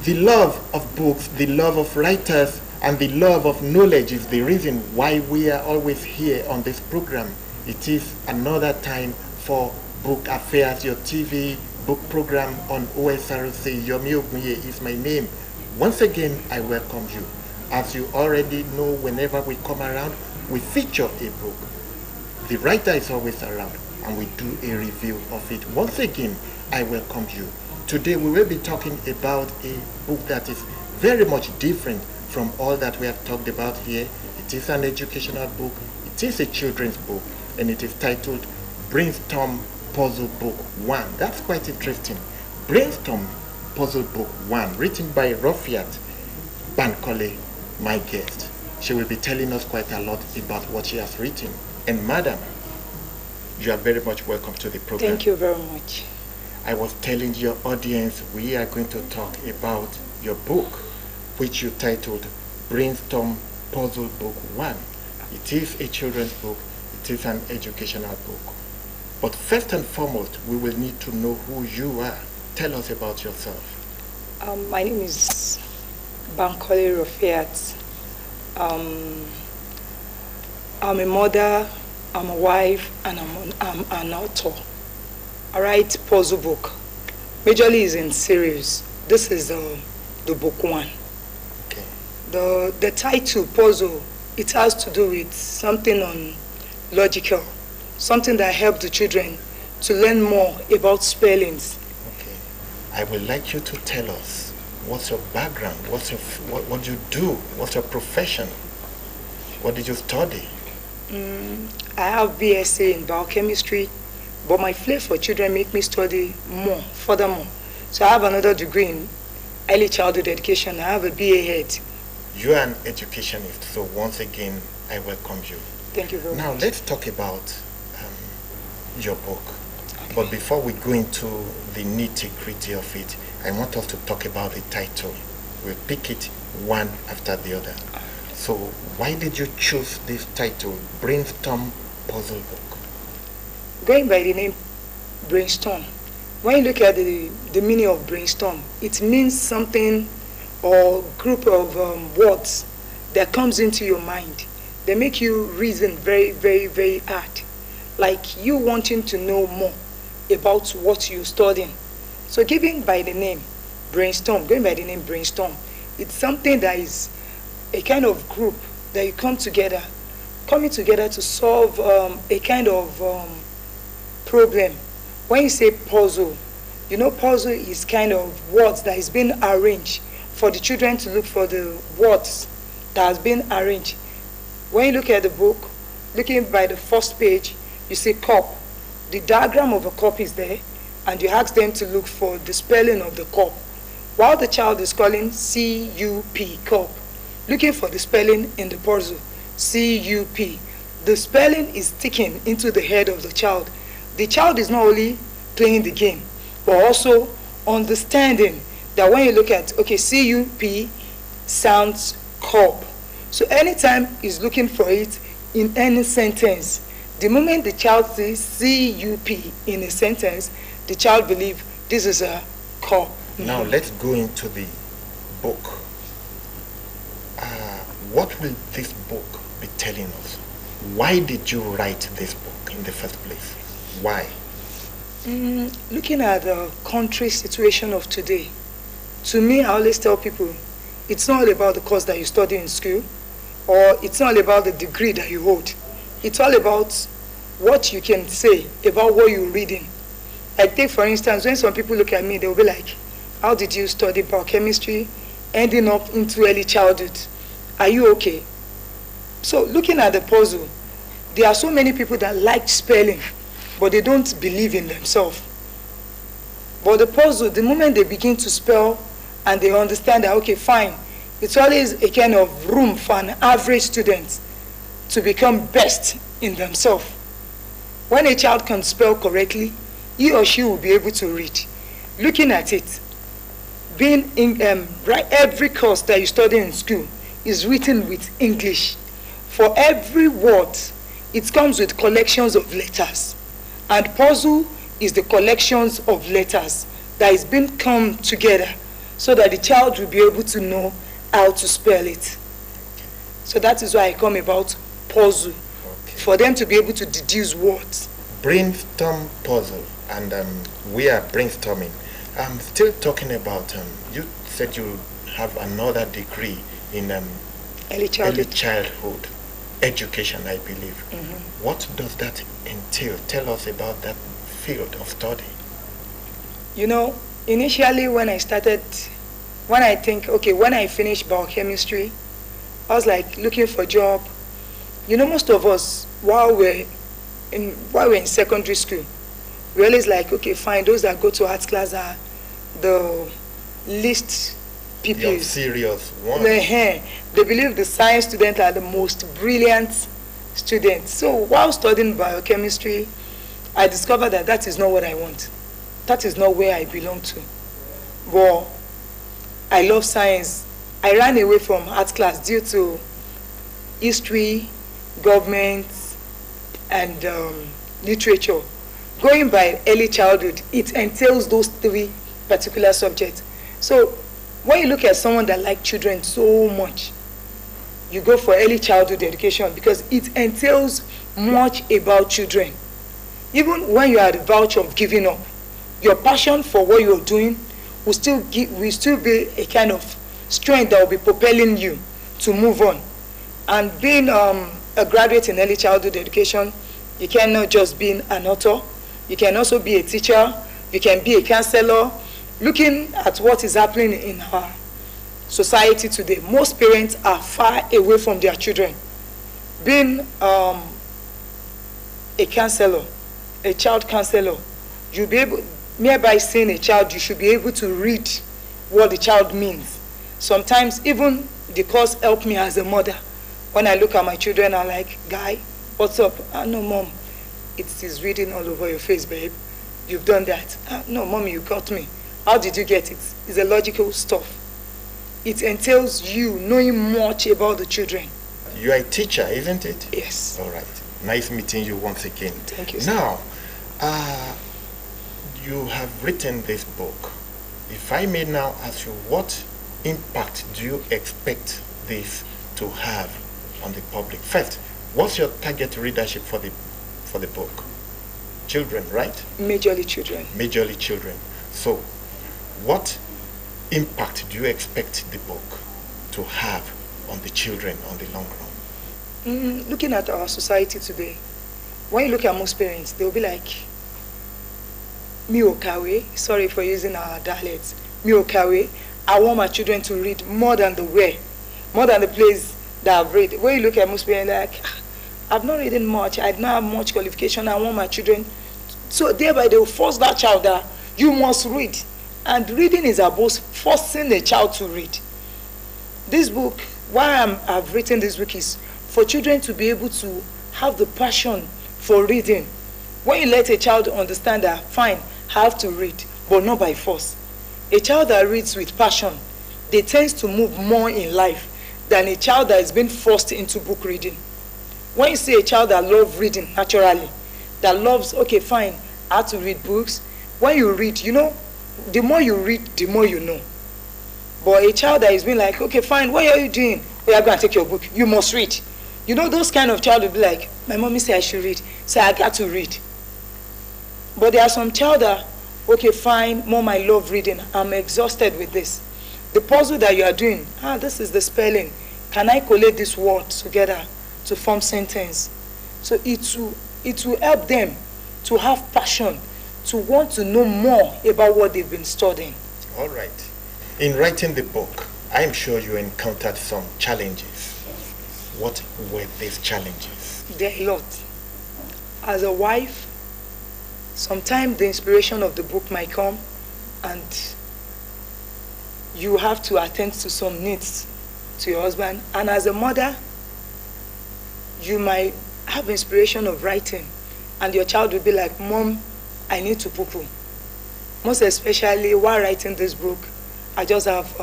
The love of books, the love of writers, and the love of knowledge is the reason why we are always here on this program. It is another time for Book Affairs, your TV book program on OSRC. Yomi Ogunye is my name. Once again, I welcome you. As you already know, whenever we come around, we feature a book. The writer is always around, and we do a review of it. Once again, I welcome you. Today, we will be talking about a book that is very much different from all that we have talked about here. It is an educational book. It is a children's book, and it is titled Brainstorm Puzzle Book 1. That's quite interesting. Brainstorm Puzzle Book 1, written by Rufiat Bankole, my guest. She will be telling us quite a lot about what she has written. And madam, you are very much welcome to the program. Thank you very much. I was telling your audience we are going to talk about your book, which you titled Brainstorm Puzzle Book 1. It is a children's book. It is an educational book. But first and foremost, we will need to know who you are. Tell us about yourself. My name is Bankole Rufiat. I'm a mother, I'm a wife, and I'm an author. I write puzzle book. Majorly is in series. This is the book 1. Okay. The title puzzle, it has to do with something on logical, something that helps the children to learn more about spellings. Okay. I would like you to tell us what's your background, what do you do, what's your profession, what did you study? I have BSc in biochemistry, but my flair for children make me study more, furthermore. So I have another degree in early childhood education. I have a BA head. You are an educationist, so once again, I welcome you. Thank you very Now much. let's talk about your book. Okay. But before we go into the nitty-gritty of it, I want us to talk about the title. We'll pick it one after the other. So why did you choose this title, Brainstorm Puzzle Book? Going by the name brainstorm, when you look at the meaning of brainstorm, it means something or group of words that comes into your mind. They make you reason very, very, very hard. Like you wanting to know more about what you're studying. So going by the name brainstorm, it's something that is a kind of group that you coming together to solve a kind of problem. When you say puzzle, you know puzzle is kind of words that is being arranged for the children to look for the words that has been arranged. When you look at the book, looking by the first page, you see cup. The diagram of a cup is there, and you ask them to look for the spelling of the cup. While the child is calling C-U-P, cup, looking for the spelling in the puzzle, C-U-P. The spelling is sticking into the head of the child. The child is not only playing the game, but also understanding that when you look at, okay, C-U-P sounds cup. So anytime he's looking for it in any sentence, the moment the child sees C-U-P in a sentence, the child believes this is a cup. Now let's go into the book. What will this book be telling us? Why did you write this book in the first place? Why? Looking at the country situation of today, to me, I always tell people, it's not all about the course that you study in school, or it's not all about the degree that you hold. It's all about what you can say about what you're reading. I take, for instance, when some people look at me, they'll be like, how did you study biochemistry, ending up into early childhood? Are you okay? So looking at the puzzle, there are so many people that like spelling, but they don't believe in themselves. But the puzzle, the moment they begin to spell and they understand that, okay, fine, it's always a kind of room for an average student to become best in themselves. When a child can spell correctly, he or she will be able to read. Looking at it, being in every course that you study in school is written with English. For every word, it comes with collections of letters. And puzzle is the collections of letters that is being come together so that the child will be able to know how to spell it. So that is why I come about puzzle, for them to be able to deduce words. Brainstorm puzzle, and we are brainstorming. I'm still talking about, you said you have another degree in Early childhood education, I believe. What does that entail? Tell us about that field of study. You know, initially when I finished biochemistry, I was like looking for a job. You know, most of us, while we're in secondary school, we always like, okay, fine, those that go to arts class are the least people. The serious one. They believe the science students are the most brilliant students. So while studying biochemistry, I discovered that that is not what I want. That is not where I belong to. But I love science. I ran away from art class due to history, government, and literature. Going by early childhood, it entails those three particular subjects. So when you look at someone that likes children so much, you go for early childhood education because it entails much about children. Even when you are at the verge of giving up, your passion for what you're doing will still be a kind of strength that will be propelling you to move on. And being a graduate in early childhood education, you cannot just be an author. You can also be a teacher. You can be a counselor. Looking at what is happening in our society today, most parents are far away from their children. Being a counselor, a child counselor, you'll be able, nearby seeing a child, you should be able to read what the child means. Sometimes even the course helped me as a mother. When I look at my children, I'm like, guy, what's up? No, mom, it is reading all over your face, babe. You've done that. No, mommy, you got me. How did you get it? It's a logical stuff. It entails you knowing much about the children. You are a teacher, isn't it? Yes. All right. Nice meeting you once again. Thank you, sir. Now, you have written this book. If I may now ask you, what impact do you expect this to have on the public? First, what's your target readership for the book? Children, right? Majorly children. Majorly children. So, what impact do you expect the book to have on the children on the long run? Looking at our society today, when you look at most parents, they'll be like, mi okawe, sorry for using our dialects, mi okawe, I want my children to read more than the way, more than the place that I've read. When you look at most parents, they're like, I've not reading much, I don't have much qualification, I want my children. So thereby they will force that child that you must read. And reading is about forcing a child to read. This book, why I've written this book is for children to be able to have the passion for reading. When you let a child understand that, fine, I have to read, but not by force. A child that reads with passion, they tend to move more in life than a child that is being forced into book reading. When you see a child that loves reading naturally, that loves, okay, fine, I have to read books. When you read, you know, the more you read, the more you know. But a child that is being like, okay, fine, what are you doing? Oh, you're going to take your book. You must read. You know, those kind of child will be like, my mommy said I should read, so I got to read. But there are some child that, okay, fine, mom, I love reading. I'm exhausted with this. The puzzle that you are doing, this is the spelling. Can I collate these words together to form sentence? So it will help them to have passion, to want to know more about what they've been studying. All right. In writing the book, I'm sure you encountered some challenges. What were these challenges? There are a lot. As a wife, sometimes the inspiration of the book might come and you have to attend to some needs to your husband. And as a mother, you might have inspiration of writing and your child will be like, Mom, I need to poo-poo. Most especially while writing this book, I just have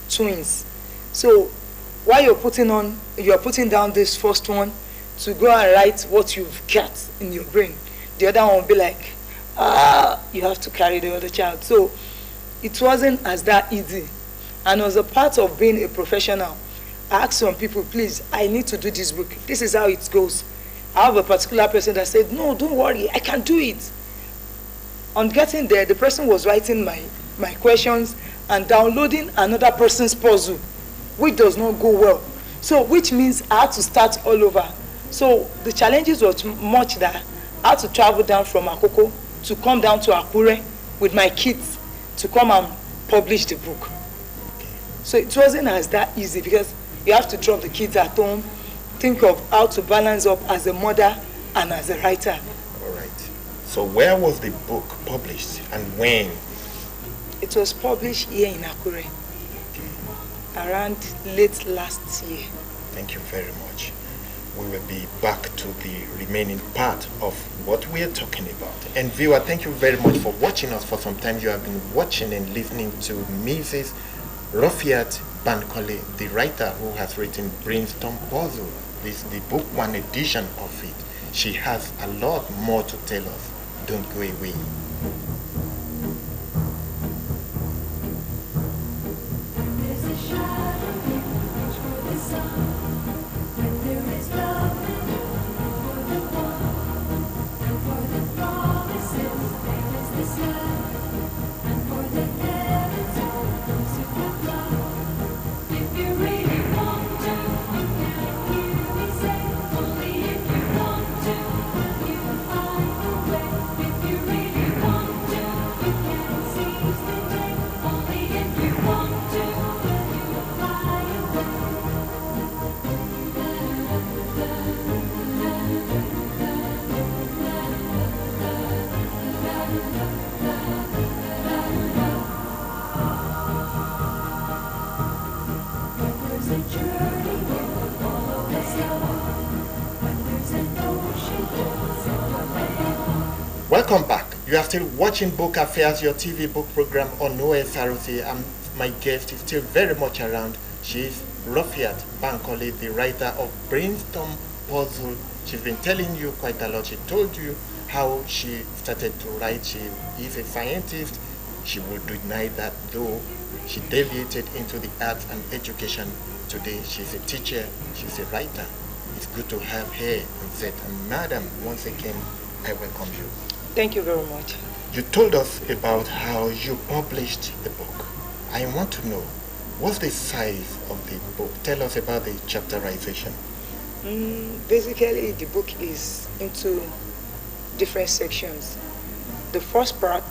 twins. So while you're putting down this first one to go and write what you've got in your brain, the other one will be like, you have to carry the other child. So it wasn't as that easy. And as a part of being a professional, I asked some people, please, I need to do this book. This is how it goes. I have a particular person that said, no, don't worry, I can do it. On getting there, the person was writing my questions and downloading another person's puzzle, which does not go well. So, which means I had to start all over. So, the challenges were much that I had to travel down from Akoko to come down to Akure with my kids to come and publish the book. So it wasn't as that easy because you have to drop the kids at home, think of how to balance up as a mother and as a writer. All right. So where was the book published and when? It was published here in Akure, around late last year. Thank you very much. We will be back to the remaining part of what we are talking about. And viewer, thank you very much for watching us. For some time you have been watching and listening to Mrs. Rufiat Bankole, the writer who has written Brainstorm Puzzle. This is the book one edition of it. She has a lot more to tell us. Don't go away. Welcome back. You are still watching Book Affairs, your TV book program on Osrc, and my guest is still very much around. She is Rufiat Bankole, the writer of Brainstorm Puzzle. She's been telling you quite a lot. She told you how she started to write. She is a scientist. She would deny that, though she deviated into the arts and education. Today she's a teacher, she's a writer. It's good to have her on set. And madam, once again, I welcome you. Thank you very much. You told us about how you published the book. I want to know, what's the size of the book? Tell us about the chapterization. Basically, the book is into different sections. The first part,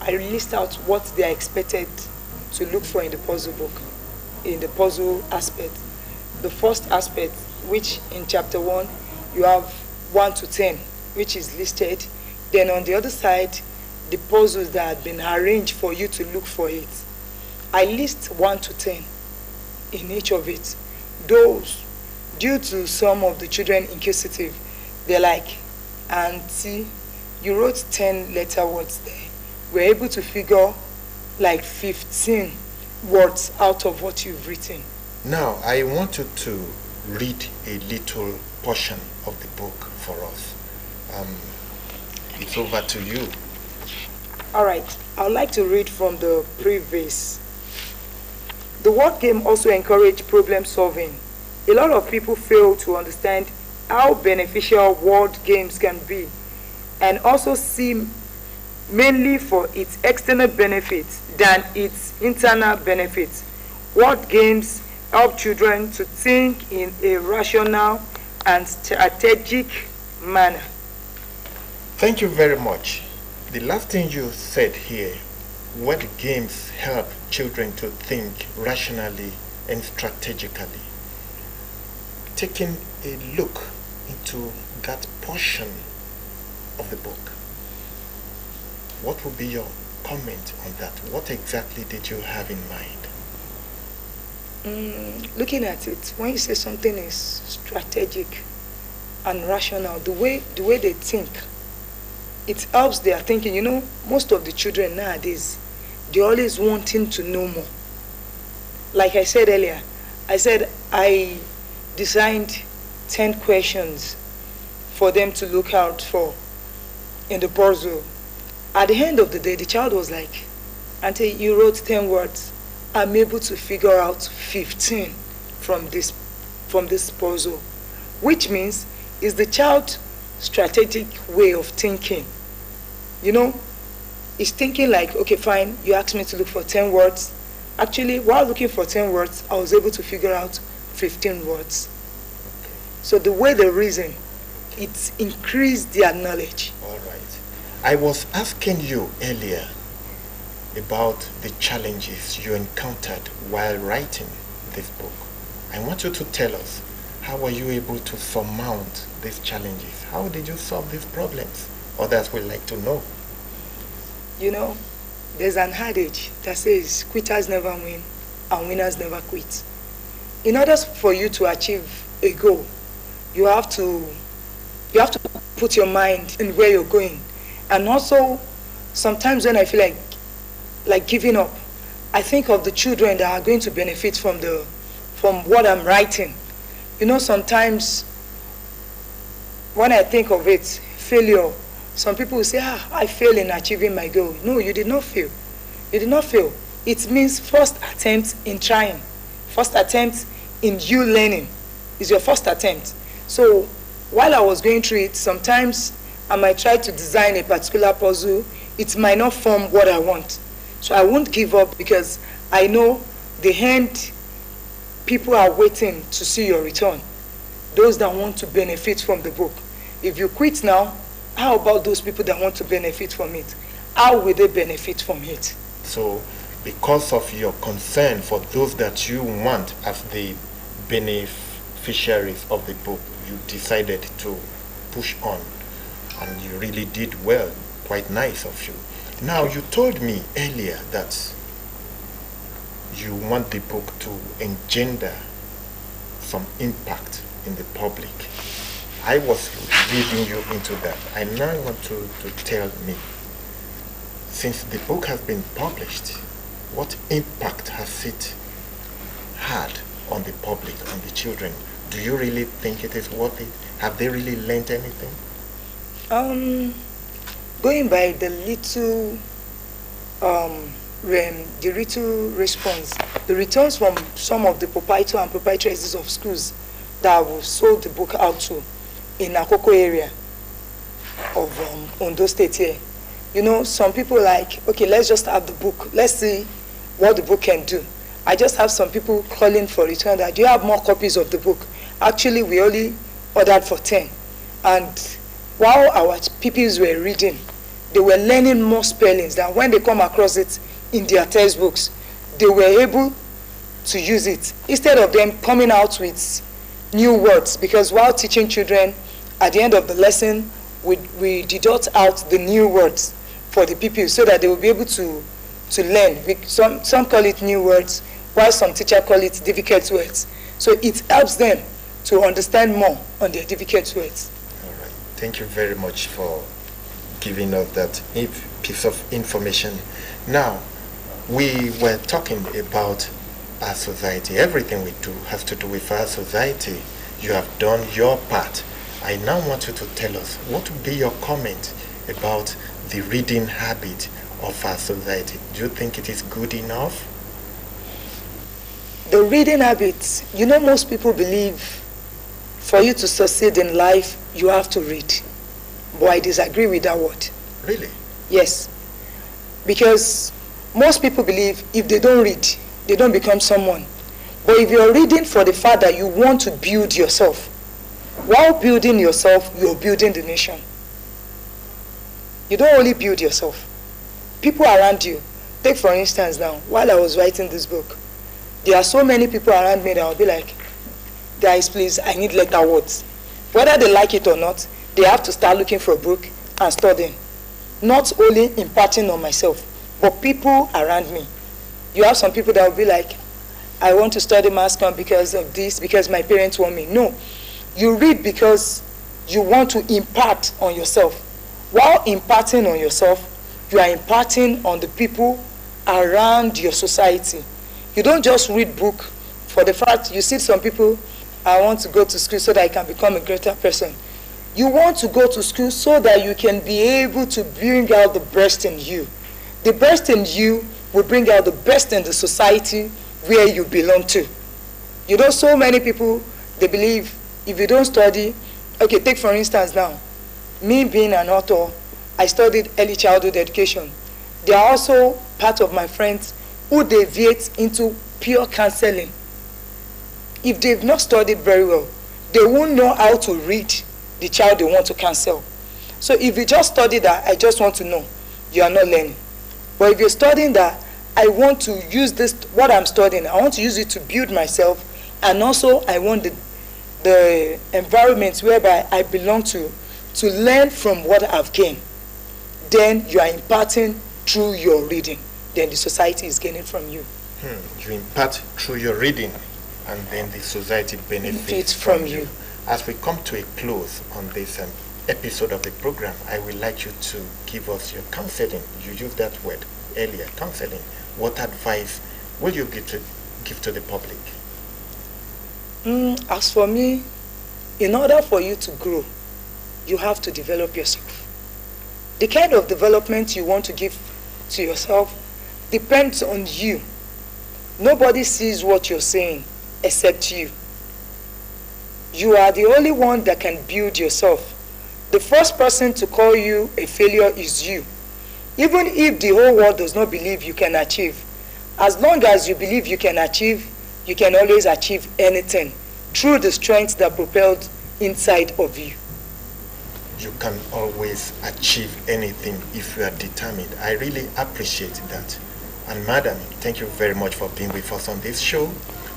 I list out what they are expected to look for in the puzzle book, in the puzzle aspect. The first aspect, which in chapter 1, you have 1 to 10, which is listed. Then on the other side, the puzzles that have been arranged for you to look for it. I list 1 to 10 in each of it. Those, due to some of the children inquisitive, they're like, Auntie, you wrote 10 letter words there. We're able to figure like 15 words out of what you've written. Now, I want you to read a little portion of the book for us. It's over to you. All right, I'd like to read from the preface. The word game also encouraged problem solving. A lot of people fail to understand how beneficial word games can be, and also see mainly for its external benefits than its internal benefits. Word games help children to think in a rational and strategic manner. Thank you very much. The last thing you said here, what games help children to think rationally and strategically. Taking a look into that portion of the book, what would be your comment on that? What exactly did you have in mind? Looking at it, when you say something is strategic and rational, the way they think, it helps their thinking. You know, most of the children nowadays, they're always wanting to know more. Like I said earlier, I designed 10 questions for them to look out for in the puzzle. At the end of the day, the child was like, Until you wrote 10 words, I'm able to figure out 15 from this puzzle, which means is the child's strategic way of thinking. You know, it's thinking like, okay, fine, you asked me to look for 10 words. Actually, while looking for 10 words, I was able to figure out 15 words. So the way they reason, it increased their knowledge. All right. I was asking you earlier about the challenges you encountered while writing this book. I want you to tell us, how were you able to surmount these challenges? How did you solve these problems? Others would like to know. You know, there's an adage that says quitters never win and winners never quit. In order for you to achieve a goal, you have to put your mind in where you're going. And also, sometimes when I feel like giving up, I think of the children that are going to benefit from what I'm writing. You know, sometimes when I think of it, failure, some people will say, I failed in achieving my goal. No, you did not fail. You did not fail. It means first attempt in trying. First attempt in you learning is your first attempt. So while I was going through it, sometimes I might try to design a particular puzzle. It might not form what I want. So I won't give up because I know the end people are waiting to see your return. Those that want to benefit from the book. If you quit now, how about those people that want to benefit from it? How will they benefit from it? So, because of your concern for those that you want as the beneficiaries of the book, you decided to push on, and you really did well. Quite nice of you. Now, you told me earlier that you want the book to engender some impact in the public. I was leading you into that. I now want to tell me, since the book has been published, what impact has it had on the public, on the children? Do you really think it is worth it? Have they really learned anything? Going by the little response, the returns from some of the proprietors and proprietresses of schools that have sold the book out to in Akoko area of Ondo State here. You know, some people like, okay, let's just have the book. Let's see what the book can do. I just have some people calling for return that, do you have more copies of the book? Actually, we only ordered for 10. And while our pupils were reading, they were learning more spellings than when they come across it in their textbooks. They were able to use it instead of them coming out with new words, because while teaching children, at the end of the lesson, we deduct out the new words for the pupils so that they will be able to learn. Some call it new words, while some teachers call it difficult words. So it helps them to understand more on their difficult words. All right. Thank you very much for giving us that piece of information. Now, we were talking about our society. Everything we do has to do with our society. You have done your part. I now want you to tell us, what would be your comment about the reading habit of our society? Do you think it is good enough? The reading habit, you know, most people believe for you to succeed in life, you have to read. But I disagree with that word. Really? Yes. Because most people believe if they don't read, they don't become someone. But if you're reading for the fact that you want to build yourself, while building yourself, you're building the nation. You don't only build yourself. People around you, take for instance now, while I was writing this book, there are so many people around me that I'll be like, guys, please, I need letter words. Whether they like it or not, they have to start looking for a book and studying. Not only imparting on myself, but people around me. You have some people that will be like, I want to study mass comm because of this, because my parents want me. No. You read because you want to impart on yourself. While imparting on yourself, you are imparting on the people around your society. You don't just read book for the fact you see some people, I want to go to school so that I can become a greater person. You want to go to school so that you can be able to bring out the best in you. The best in you will bring out the best in the society where you belong to. You know, so many people, they believe if you don't study, okay, take for instance now, me being an author, I studied early childhood education. There are also part of my friends who deviate into pure counseling. If they've not studied very well, they won't know how to read the child they want to counsel. So if you just study that, I just want to know, you are not learning. But if you're studying that, I want to use this, what I'm studying, I want to use it to build myself, and also I want the environment whereby I belong to learn from what I've gained. Then you are imparting through your reading. Then the society is gaining from you. You impart through your reading, and then the society benefits from you. As we come to a close on this episode of the program, I would like you to give us your counseling. You used that word earlier, counseling. What advice will you give to the public? As for me, in order for you to grow, you have to develop yourself. The kind of development you want to give to yourself depends on you. Nobody sees what you're saying except you. You are the only one that can build yourself. The first person to call you a failure is you. Even if the whole world does not believe you can achieve, as long as you believe you can achieve, you can always achieve anything through the strength that propelled inside of you. You can always achieve anything if you are determined. I really appreciate that. And madam, thank you very much for being with us on this show.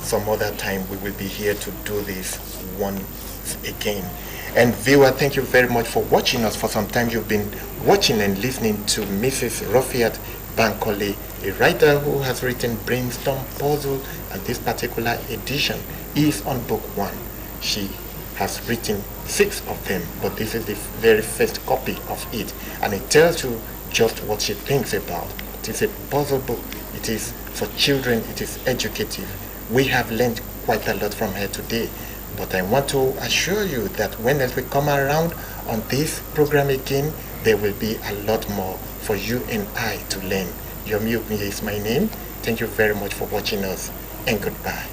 Some other time we will be here to do this once again. And viewer, thank you very much for watching us. For some time you've been watching and listening to Mrs. Rafiat Bankole, a writer who has written Brainstorm Puzzle, and this particular edition is on book 1. She has written 6 of them, but this is the very first copy of it, and it tells you just what she thinks about. It is a puzzle book, it is for children, it is educative. We have learned quite a lot from her today, but I want to assure you that when we come around on this program again, there will be a lot more for you and I to learn. Yomi is my name. Thank you very much for watching us, and goodbye.